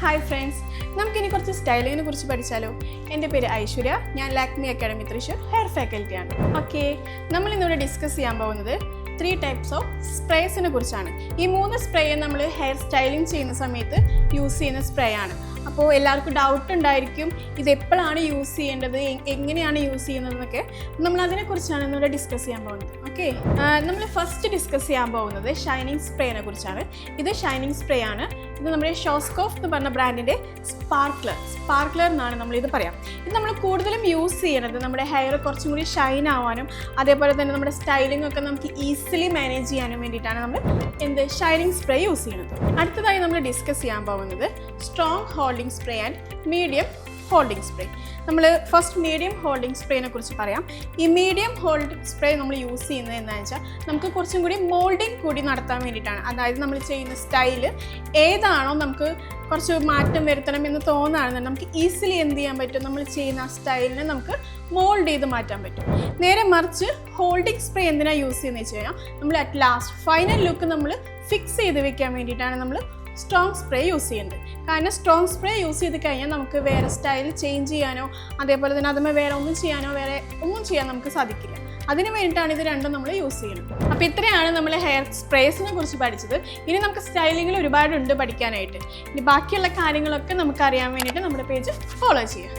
Hi friends, നമുക്കിനി കുറച്ച് സ്റ്റൈലിങ്ങിനെ കുറിച്ച് പഠിച്ചാലോ. എൻ്റെ പേര് ഐശ്വര്യ, ഞാൻ ലാക്മി അക്കാഡമി തൃശ്ശൂർ ഹെയർ ഫാക്കൽറ്റിയാണ്. ഓക്കെ, നമ്മളിന്നിവിടെ ഡിസ്കസ് ചെയ്യാൻ പോകുന്നത് 3 ടൈപ്സ് ഓഫ് സ്പ്രേസിനെ കുറിച്ചാണ്. ഈ 3 സ്പ്രേ നമ്മൾ ഹെയർ സ്റ്റൈലിംഗ് ചെയ്യുന്ന സമയത്ത് യൂസ് ചെയ്യുന്ന സ്പ്രേ ആണ്. അപ്പോൾ എല്ലാവർക്കും ഡൗട്ട് ഉണ്ടായിരിക്കും, ഇത് എപ്പോഴാണ് യൂസ് ചെയ്യേണ്ടത്, എങ്ങനെയാണ് യൂസ് ചെയ്യുന്നതെന്നൊക്കെ. നമ്മൾ അതിനെക്കുറിച്ചാണ് ഇന്നിവിടെ ഡിസ്കസ് ചെയ്യാൻ പോകുന്നത്. ഓക്കെ, നമ്മൾ ഫസ്റ്റ് ഡിസ്കസ് ചെയ്യാൻ പോകുന്നത് ഷൈനിങ് സ്പ്രേനെ കുറിച്ചാണ്. ഇത് ഷൈനിങ് സ്പ്രേ ആണ്. ഇത് നമ്മുടെ ഷോസ്കോഫ് എന്ന് പറഞ്ഞ ബ്രാൻഡിൻ്റെ സ്പാർക്ലർ എന്നാണ് നമ്മളിത് പറയാം. ഇത് നമ്മൾ കൂടുതലും യൂസ് ചെയ്യുന്നത് നമ്മുടെ ഹെയർ കുറച്ചും കൂടി ഷൈൻ ആവാനും അതേപോലെ തന്നെ നമ്മുടെ സ്റ്റൈലിംഗ് ഒക്കെ നമുക്ക് ഈസിലി മാനേജ് ചെയ്യാനും വേണ്ടിയിട്ടാണ് നമ്മൾ ഷൈനിങ് സ്പ്രേ യൂസ് ചെയ്യുന്നത്. അടുത്തതായി നമ്മൾ ഡിസ്കസ് ചെയ്യാൻ പോകുന്നത് strong holding spray and medium holding spray. നമ്മൾ ഫസ്റ്റ് മീഡിയം ഹോൾഡിംഗ് സ്പ്രേനെ കുറിച്ച് പറയാം. ഈ മീഡിയം ഹോൾഡിംഗ് സ്പ്രേ നമ്മൾ യൂസ് ചെയ്യുന്നത് എന്താണെന്ന് വെച്ചാൽ നമുക്ക് കുറച്ചും കൂടി മോൾഡിങ് കൂടി നടത്താൻ വേണ്ടിയിട്ടാണ്. അതായത് നമ്മൾ ചെയ്യുന്ന സ്റ്റൈല് ഏതാണോ നമുക്ക് കുറച്ച് മാറ്റം വരുത്തണം എന്ന് തോന്നുകയാണെന്നുണ്ടെങ്കിൽ നമുക്ക് ഈസിലി എന്ത് ചെയ്യാൻ പറ്റും, നമ്മൾ ചെയ്യുന്ന സ്റ്റൈലിനെ നമുക്ക് മോൾഡ് ചെയ്ത് മാറ്റാൻ പറ്റും. നേരെ മറിച്ച് ഹോൾഡിംഗ് സ്പ്രേ എന്തിനാണ് യൂസ് ചെയ്യുന്നത് വെച്ച് കഴിഞ്ഞാൽ നമ്മൾ അറ്റ് ലാസ്റ്റ് ഫൈനൽ ലുക്ക് നമ്മൾ ഫിക്സ് ചെയ്ത് വെക്കാൻ വേണ്ടിയിട്ടാണ് നമ്മൾ സ്ട്രോങ് സ്പ്രേ യൂസ് ചെയ്യുന്നത്. കാരണം സ്ട്രോങ് സ്പ്രേ യൂസ് ചെയ്ത് കഴിഞ്ഞാൽ നമുക്ക് വേറെ സ്റ്റൈൽ ചേഞ്ച് ചെയ്യാനോ അതേപോലെ തന്നെ അതുമായി വേറെ ഒന്നും ചെയ്യാൻ നമുക്ക് സാധിക്കില്ല. അതിന് വേണ്ടിയിട്ടാണ് ഇത് രണ്ടും നമ്മൾ യൂസ് ചെയ്യുന്നത്. അപ്പോൾ ഇത്രയാണ് നമ്മൾ ഹെയർ സ്പ്രേസിനെ കുറിച്ച് പഠിച്ചത്. ഇനി നമുക്ക് സ്റ്റൈലിങ്ങിൽ ഒരുപാടുണ്ട് പഠിക്കാനായിട്ട്. ഇനി ബാക്കിയുള്ള കാര്യങ്ങളൊക്കെ നമുക്ക് അറിയാൻ വേണ്ടിയിട്ട് നമ്മുടെ പേജ് ഫോളോ ചെയ്യാം.